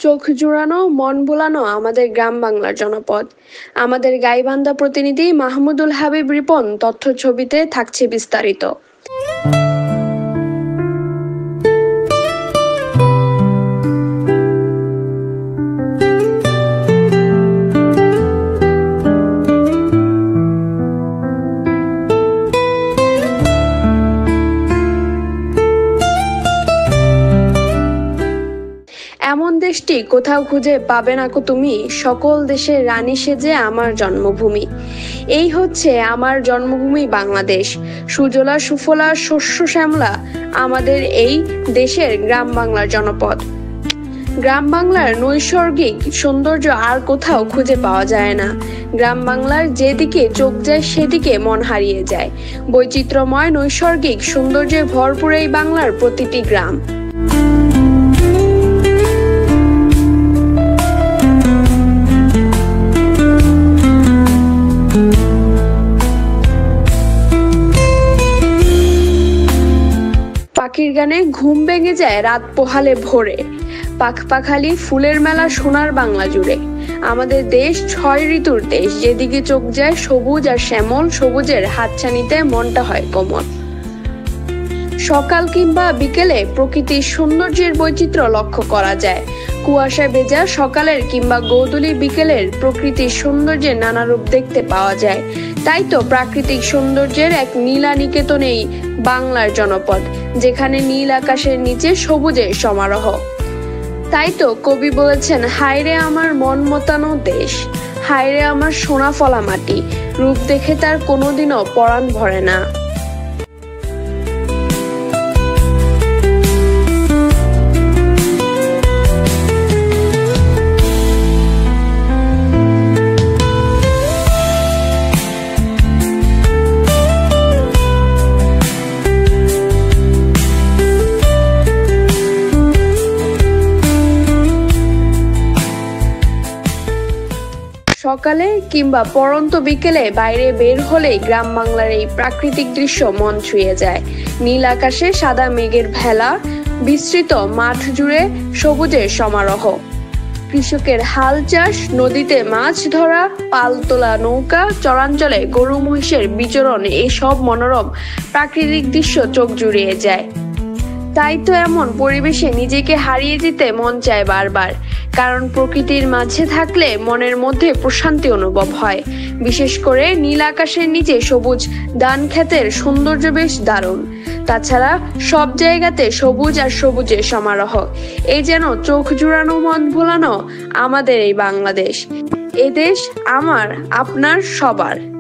চোখ জুড়ানো মন ভোলানো আমাদের গ্রাম বাংলার জনপদ। আমাদের গাইবান্ধা প্রতিনিধি মাহমুদুল হাবিব রিপন তথ্য ছবিতে থাকছে বিস্তারিত। এমন দেশটি কোথাও খুঁজে পাবে না কো তুমি, সকল দেশের রানী সেজে আমার জন্মভূমি। এই হচ্ছে আমার জন্মভূমি বাংলাদেশ। সুজলা সুফলা শস্য শ্যামলা আমাদের এই দেশের গ্রাম বাংলার জনপদ। গ্রাম বাংলার নৈসর্গিক সৌন্দর্য আর কোথাও খুঁজে পাওয়া যায় না। গ্রাম বাংলার যেদিকে চোখ যায় সেদিকে মন হারিয়ে যায়। বৈচিত্র্যময় নৈসর্গিক সৌন্দর্যে ভরপুর এই বাংলার প্রতিটি গ্রাম। পাখির গানে ঘুম ভেঙে যায় রাত পোহালে ভোরে। পাখপাখালি ফুলের মেলা সোনার বাংলা জুড়ে। আমাদের দেশ 6 ঋতুর দেশ, যেদিকে চোখ যায় সবুজ আর শ্যামল। সবুজের হাতছানিতে মনটা হয় কোমল। সকাল কিংবা বিকেলে প্রকৃতির সৌন্দর্যের বৈচিত্র্য লক্ষ্য করা যায়। কুয়াশায় ভেজা সকালের কিংবা গোধূলি বিকেলের প্রকৃতির সৌন্দর্যের নানা রূপ দেখতে পাওয়া যায়। তাই তো প্রাকৃতিক সৌন্দর্যের এক নীলা নিকেতনেই বাংলার জনপদ, যেখানে নীল আকাশের নিচে সবুজের সমারোহ। তাই তো কবি বলেছেন, হায়রে আমার মন মতানো দেশ, হায়রে আমার সোনা ফলা মাটি, রূপ দেখে তার কোনোদিনও পরাণ ভরে না। সকালে কিংবা পড়ন্ত বিকেলে বাইরে বের হলেই গ্রাম বাংলার এই প্রাকৃতিক দৃশ্য মন ছুঁয়ে যায়। নীল আকাশে সাদা মেঘের ভেলা, বিস্তৃত মাঠ জুড়ে সবুজের সমারোহ। কৃষকের হাল চাষ, নদীতে মাছ ধরা, পাল তোলা নৌকা, চরাঞ্চলে গরু মহিষের বিচরণ, এসব মনোরম প্রাকৃতিক দৃশ্য চোখ জুড়িয়ে যায়। তাই তো এমন পরিবেশে নিজেকে হারিয়ে যেতে মন চায় বারবার। কারণ প্রকৃতির মাঝে থাকলে মনের মধ্যে প্রশান্তি অনুভব হয়। বিশেষ করে নীল আকাশের নিচে সবুজ ধান ক্ষেতের সৌন্দর্য বেশ দারুণ। তাছাড়া সব জায়গাতে সবুজ আর সবুজের সমারোহ। এই যেন চোখ জুড়ানো মন ভোলানো আমাদের এই বাংলাদেশ। এ দেশ আমার, আপনার, সবার।